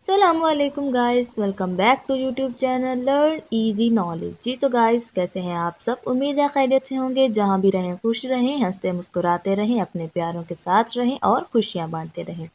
अस्सलामुअलैकुम guys, welcome back to YouTube channel learn easy knowledge. जी तो गाइस, कैसे हैं आप सब? उम्मीद है खैरियत से होंगे। जहां भी रहें खुश रहें, हंसते मुस्कुराते रहें, अपने प्यारों के साथ रहें और खुशियां बांटते रहें।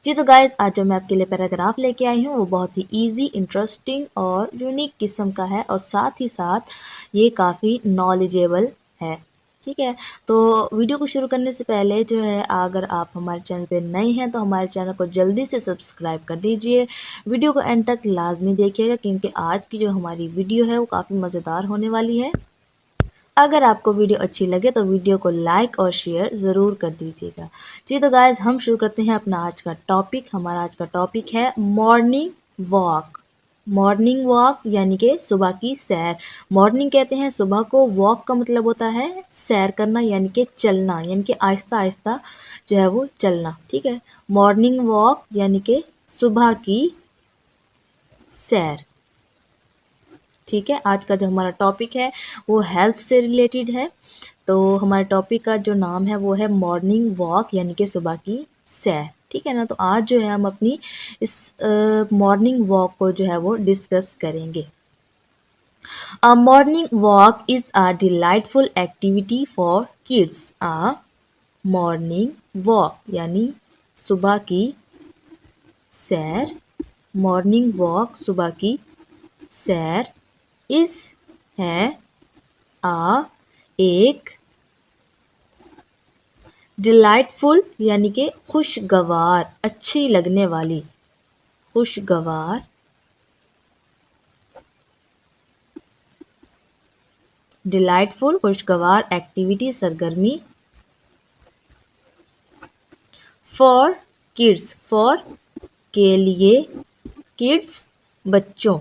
जी तो गाइस, आज जो मैं आपके लिए पैराग्राफ लेके आई हूँ वो बहुत ही इजी, इंटरेस्टिंग और यूनिक किस्म का है और साथ ही साथ ये काफ़ी नॉलेजेबल है। ठीक है, तो वीडियो को शुरू करने से पहले जो है, अगर आप हमारे चैनल पे नए हैं तो हमारे चैनल को जल्दी से सब्सक्राइब कर दीजिए। वीडियो को एंड तक लाजमी देखिएगा क्योंकि आज की जो हमारी वीडियो है वो काफ़ी मज़ेदार होने वाली है। अगर आपको वीडियो अच्छी लगे तो वीडियो को लाइक और शेयर ज़रूर कर दीजिएगा। जी तो गाइज़, हम शुरू करते हैं अपना आज का टॉपिक। हमारा आज का टॉपिक है मॉर्निंग वॉक। मॉर्निंग वॉक यानी कि सुबह की सैर। मॉर्निंग कहते हैं सुबह को, वॉक का मतलब होता है सैर करना यानी कि चलना, यानी कि आहिस्ता आहिस्ता जो है वो चलना। ठीक है, मॉर्निंग वॉक यानी कि सुबह की सैर। ठीक है, आज का जो हमारा टॉपिक है वो हेल्थ से रिलेटेड है। तो हमारे टॉपिक का जो नाम है वो है मॉर्निंग वॉक यानी कि सुबह की सैर। ठीक है ना, तो आज जो है हम अपनी इस मॉर्निंग वॉक को जो है वो डिस्कस करेंगे। A morning walk is a delightful activity for kids. A morning walk यानी सुबह की सैर, मॉर्निंग वॉक सुबह की सैर इस है आ एक डिलाइटफुल यानी कि खुशगवार, अच्छी लगने वाली, खुशगवार डिलाइटफुल खुशगवार एक्टिविटी, सरगर्मी फॉर किड्स, फॉर के लिए, किड्स बच्चों।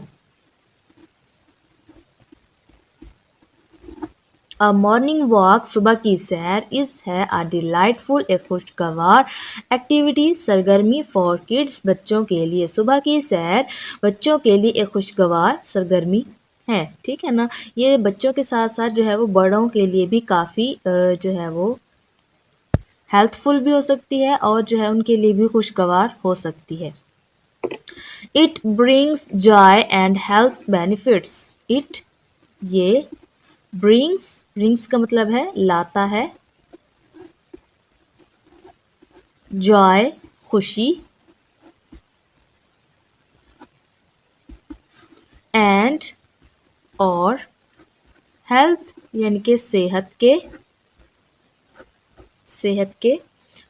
अ मॉर्निंग वॉक सुबह की सैर इस है अ डिलाइटफुल, एक खुशगवार एक्टिविटी, सरगर्मी फॉर किड्स बच्चों के लिए। सुबह की सैर बच्चों के लिए एक खुशगवार सरगर्मी है। ठीक है ना, ये बच्चों के साथ साथ जो है वो बड़ों के लिए भी काफ़ी जो है वो हेल्पफुल भी हो सकती है और जो है उनके लिए भी खुशगवार हो सकती है। It brings Joy and health benefits. It ये ब्रिंग्स का मतलब है लाता है, जॉय खुशी, एंड और हेल्थ यानी कि सेहत के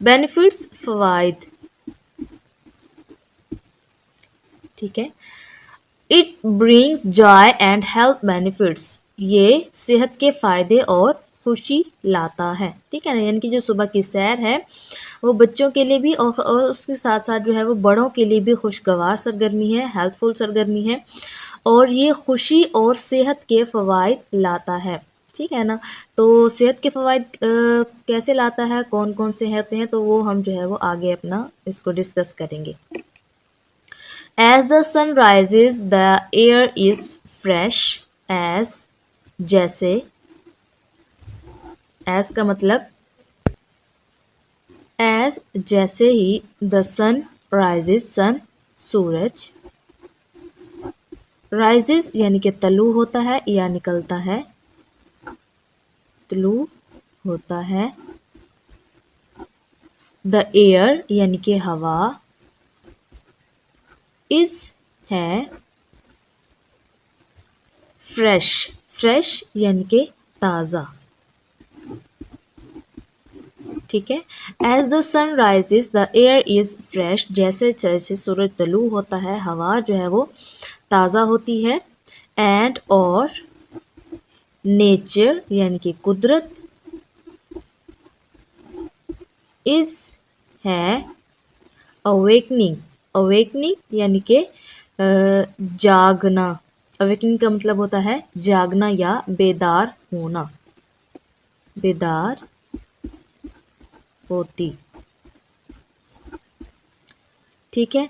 बेनिफिट्स, फवाइद। ठीक है, it brings Joy and health benefits, ये सेहत के फायदे और खुशी लाता है। ठीक है ना, यानी कि जो सुबह की सैर है वो बच्चों के लिए भी और उसके साथ साथ जो है वो बड़ों के लिए भी खुशगवार सरगर्मी है, हेल्पफुल सरगर्मी है और ये खुशी और सेहत के फ़वाइद लाता है। ठीक है ना, तो सेहत के फ़वाइद कैसे लाता है, कौन कौन से होते हैं, तो वो हम जो है वो आगे अपना इसको डिस्कस करेंगे। As the sun rises, the air is fresh as, जैसे, as का मतलब as जैसे ही, the sun rises, sun Suraj, rises यानी कि तलू होता है या निकलता है, तलू होता है, the air यानी कि हवा, is है फ्रेश, फ्रेश यानी कि ताज़ा। ठीक है, as the sun rises the air is fresh, जैसे जैसे सूरज तलू होता है हवा जो है वो ताज़ा होती है। एंड और नेचर यानी कि कुदरत, इज़ है अवेकनिंग, अवेकनिंग यानी कि जागना। अवेकनिंग का मतलब होता है जागना या बेदार होना, बेदार होती। ठीक है,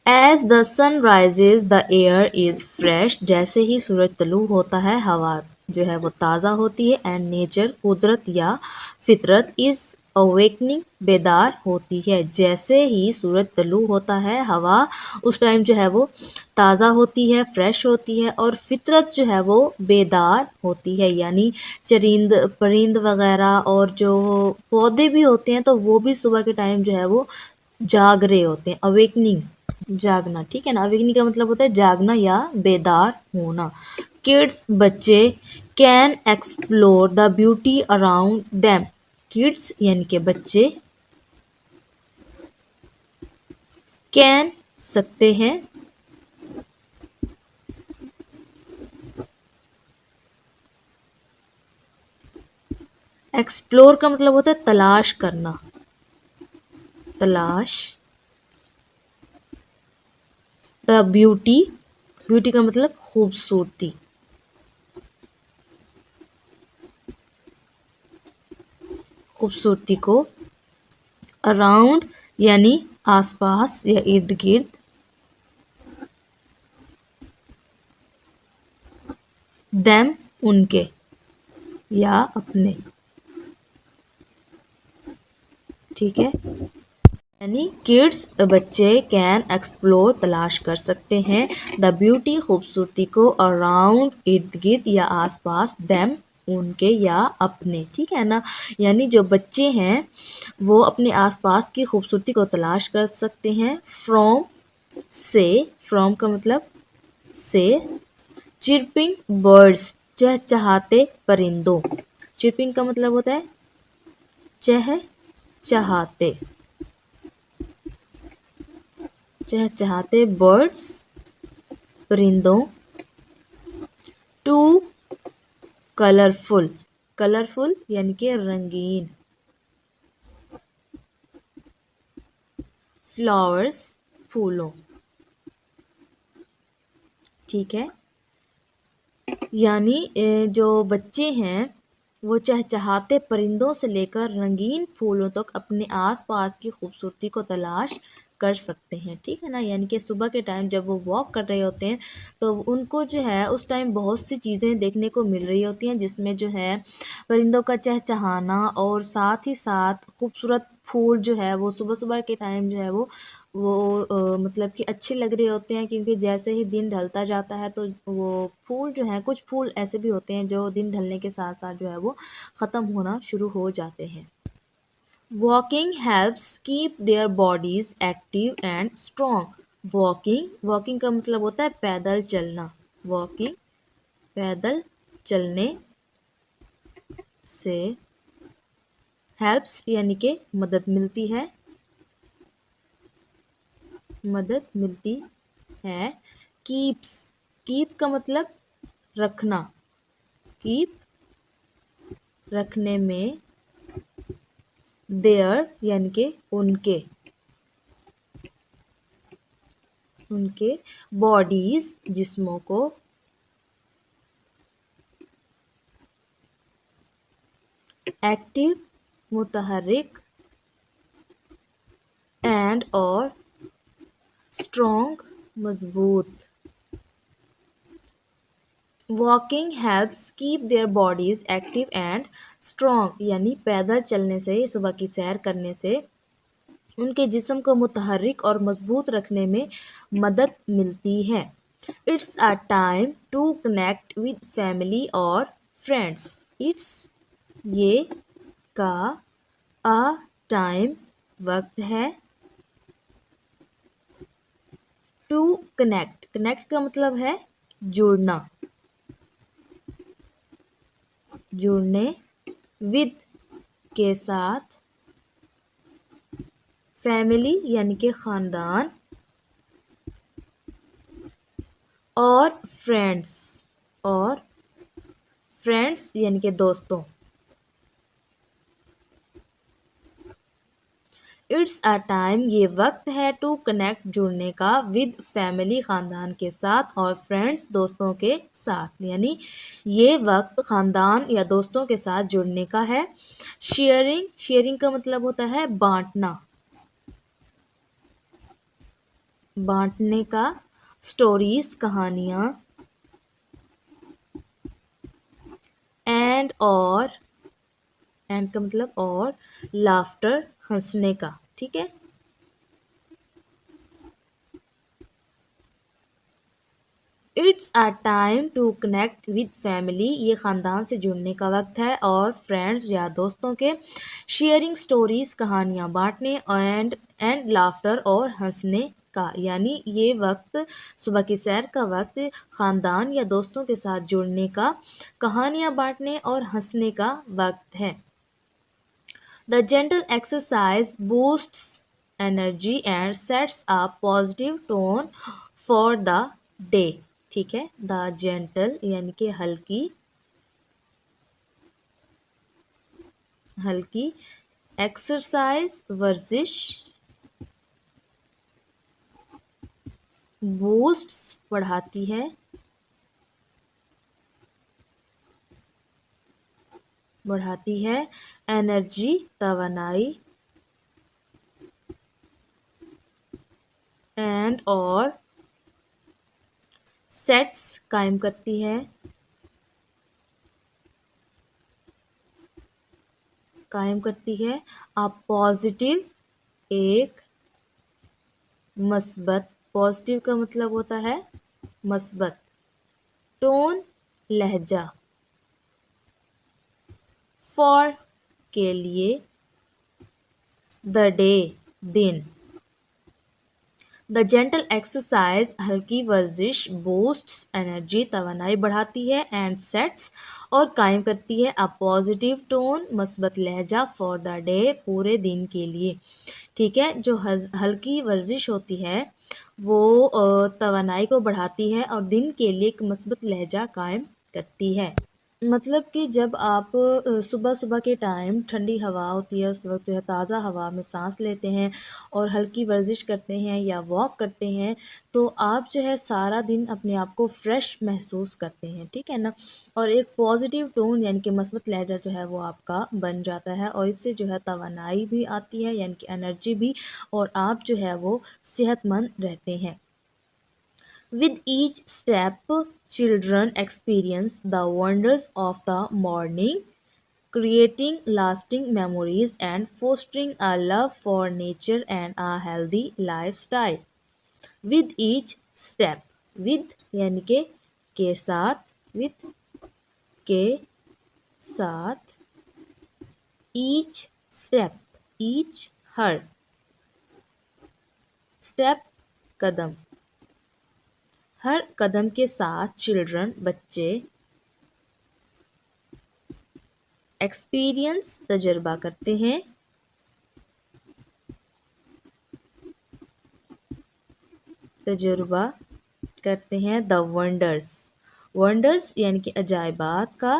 as the sun rises the air is fresh, जैसे ही सूरज तलू होता है हवा जो है वो ताज़ा होती है। एंड नेचर कुदरत या फितरत, इज़ अवेकनिंग बेदार होती है। जैसे ही सूरज तलू होता है हवा उस टाइम जो है वो ताज़ा होती है, फ्रेश होती है और फितरत जो है वो बेदार होती है। यानी चरिंद परिंद वगैरह और जो पौधे भी होते हैं तो वो भी सुबह के टाइम जो है वो जाग रहे होते हैं। अवेकनिंग जागना, ठीक है ना। अवेकनिंग का मतलब होता है जागना या बेदार होना। किड्स बच्चे can explore the beauty around them. Kids यानी के बच्चे कैन सकते हैं, एक्सप्लोर का मतलब होता है तलाश करना, तलाश। द ब्यूटी, ब्यूटी का मतलब खूबसूरती, खूबसूरती को। अराउंड यानी आसपास या इर्द गिर्द। देम उनके या अपने, ठीक है। यानी किड्स बच्चे कैन एक्सप्लोर तलाश कर सकते हैं द ब्यूटी खूबसूरती को अराउंड इर्द गिर्द या आसपास देम उनके या अपने, ठीक है ना। यानी जो बच्चे हैं वो अपने आसपास की खूबसूरती को तलाश कर सकते हैं। फ्रॉम से, फ्रॉम का मतलब से। चिरपिंग बर्ड्स चहचहाते परिंदों। चिरपिंग का मतलब होता है चहचहाते, चहचहाते बर्ड्स परिंदों। टू कलरफुल, कलरफुल यानी कि रंगीन। फ्लावर्स फूलों, ठीक है। यानी जो बच्चे हैं वो चहचहाते परिंदों से लेकर रंगीन फूलों तक अपने आसपास की खूबसूरती को तलाश कर सकते हैं, ठीक है ना। यानी कि सुबह के टाइम जब वो वॉक कर रहे होते हैं तो उनको जो है उस टाइम बहुत सी चीज़ें देखने को मिल रही होती हैं, जिसमें जो है परिंदों का चहचहाना और साथ ही साथ खूबसूरत फूल जो है वो सुबह सुबह के टाइम जो है वो मतलब कि अच्छे लग रहे होते हैं, क्योंकि जैसे ही दिन ढलता जाता है तो वो फूल जो हैं, कुछ फूल ऐसे भी होते हैं जो दिन ढलने के साथ साथ जो है वो ख़त्म होना शुरू हो जाते हैं। Walking helps keep their bodies active and strong. Walking, walking का मतलब होता है पैदल चलना। वॉकिंग, पैदल चलने से हेल्प्स यानी कि मदद मिलती है, मदद मिलती है। कीप्स, कीप का मतलब रखना, कीप रखने में। देयर यानी कि उनके, उनके बॉडीज जिस्मों को। एक्टिव मुतहर्रिक, एंड और स्ट्रॉन्ग मजबूत। Walking helps keep their bodies active and strong, यानी पैदल चलने से, सुबह की सैर करने से उनके जिस्म को मुतहर्रिक और मजबूत रखने में मदद मिलती है। It's a time to connect with family और फ्रेंड्स। इट्स ये का अ टाइम वक्त है। टू कनेक्ट, कनेक्ट का मतलब है जुड़ना, जुड़ने। विद के साथ, फैमिली यानी कि ख़ानदान और फ्रेंड्स, और फ्रेंड्स यानी कि दोस्तों। इट्स अ टाइम ये वक्त है टू कनेक्ट जुड़ने का, विद फैमिली ख़ानदान के साथ और फ्रेंड्स दोस्तों के साथ, यानी ये वक्त ख़ानदान या दोस्तों के साथ जुड़ने का है। शेयरिंग, शेयरिंग का मतलब होता है बांटना, बांटने का। स्टोरीज कहानियाँ। एंड और, एंड का मतलब और, लाफ्टर हंसने का, ठीक है। It's a time to connect with family, ये ख़ानदान से जुड़ने का वक्त है, और फ्रेंड्स या दोस्तों के, शेयरिंग स्टोरीज, कहानियाँ बांटने, एंड लाफ्टर और हंसने का, यानी ये वक्त सुबह की सैर का वक्त ख़ानदान या दोस्तों के साथ जुड़ने का, कहानियाँ बांटने और हंसने का वक्त है। The gentle exercise boosts energy and sets a positive tone for the day, ठीक है। द जेंटल यानी कि हल्की, हल्की, एक्सरसाइज वर्जिश, बूस्ट्स बढ़ाती है, बढ़ाती है, एनर्जी तवानाई, एंड और, सेट्स कायम करती है, कायम करती है, आ पॉजिटिव, एक मस्बत, पॉजिटिव का मतलब होता है मस्बत, टोन लहजा, फॉर के लिए, द डे दिन। द जेंटल एक्सरसाइज हल्की वर्जिश बूस्ट्स एनर्जी तवानाई बढ़ाती है, एंड सेट्स और कायम करती है, अ पॉजिटिव टोन मस्बत लहजा, फॉर द डे पूरे दिन के लिए, ठीक है। जो हल्की वर्जिश होती है वो तवानाई को बढ़ाती है और दिन के लिए एक मस्बत लहजा कायम करती है। मतलब कि जब आप सुबह सुबह के टाइम ठंडी हवा होती है, उस वक्त जो है ताज़ा हवा में सांस लेते हैं और हल्की वर्जिश करते हैं या वॉक करते हैं, तो आप जो है सारा दिन अपने आप को फ्रेश महसूस करते हैं, ठीक है ना। और एक पॉजिटिव टोन यानी कि मस्बत लहजा जो है वो आपका बन जाता है, और इससे जो है तवानाई भी आती है यानी कि एनर्जी भी, और आप जो है वो सेहतमंद रहते हैं। With each step, children experience the wonders of the morning, creating lasting memories and fostering a love for nature and a healthy lifestyle. With each step, with यानी के साथ, with के साथ, each step, each हर, step कदम, हर कदम के साथ children बच्चे, experience तजर्बा करते हैं, तजुर्बा करते हैं, द वंडर्स, वंडर्स यानी कि अजायबात का,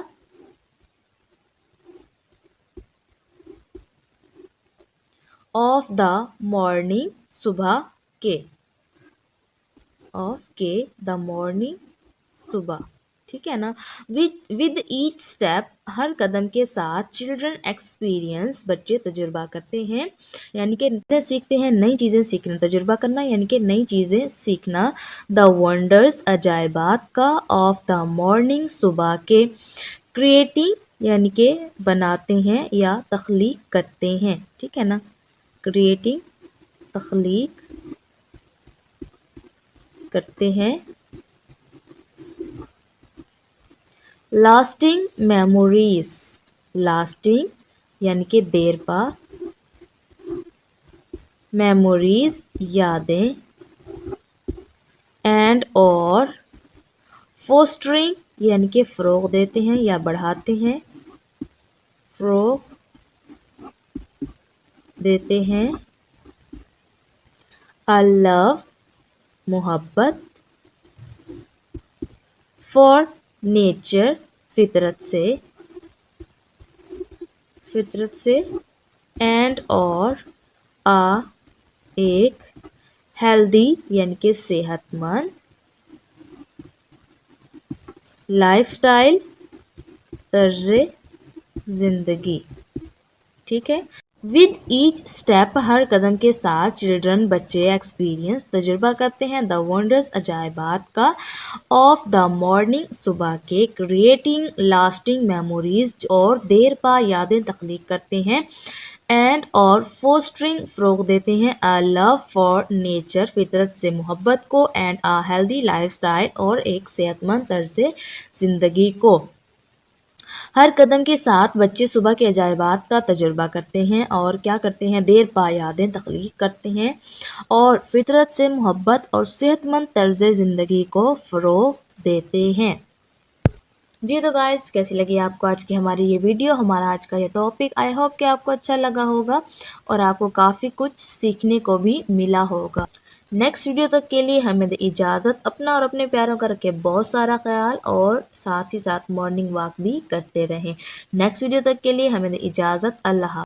ऑफ द मॉर्निंग सुबह के, ऑफ के द मॉर्निंग सुबह, ठीक है ना। विद ईच स्टेप हर कदम के साथ, चिल्ड्रन एक्सपीरियंस बच्चे तजुर्बा करते हैं, यानी कि सीखते हैं, नई चीज़ें सीखना, तजुर्बा करना यानी कि नई चीज़ें सीखना, द वंडर्स अजायबात का, ऑफ द मॉर्निंग सुबह के, क्रिएटिंग यानी कि बनाते हैं या तख्लीक करते हैं, ठीक है ना। क्रिएटिंग तख्लीक करते हैं, लास्टिंग मेमोरीज, लास्टिंग यानी कि देर पा, मेमोरीज यादें, एंड और, फोस्टरिंग यानी कि फ़रोग़ देते हैं या बढ़ाते हैं, फ़रोग़ देते हैं, अ लव मोहब्बत, फॉर नेचर फितरत से, एंड और, आ एक, हेल्दी यानी कि सेहतमंद, लाइफस्टाइल तर्ज ज़िंदगी, ठीक है। विद ईच स्टेप, हर कदम के साथ चिल्ड्रन बच्चे एक्सपीरियंस तजुर्बा करते हैं द वंडर्स अजायबात का ऑफ द मॉर्निंग सुबह के, क्रिएटिंग लास्टिंग मेमोरीज और देर पा यादें तख्लीक करते हैं एंड और फोस्टरिंग फ़रोग़ देते हैं अ लव फॉर नेचर फितरत से मोहब्बत को एंड अ हेल्दी लाइफस्टाइल और एक सेहतमंद तर्ज ज़िंदगी को। हर कदम के साथ बच्चे सुबह के अजायबात का तजुर्बा करते हैं और क्या करते हैं, देर पा यादें तख्लीक करते हैं और फितरत से मोहब्बत और सेहतमंद तर्ज ज़िंदगी को फ़रोग़ देते हैं। जी तो गाइस, कैसी लगी आपको आज की हमारी ये वीडियो, हमारा आज का ये टॉपिक। आई होप कि आपको अच्छा लगा होगा और आपको काफ़ी कुछ सीखने को भी मिला होगा। नेक्स्ट वीडियो तक के लिए हमें दे इजाज़त। अपना और अपने प्यारों का रखें बहुत सारा ख्याल और साथ ही साथ मॉर्निंग वॉक भी करते रहें। नेक्स्ट वीडियो तक के लिए हमें दे इजाज़त। अल्लाह।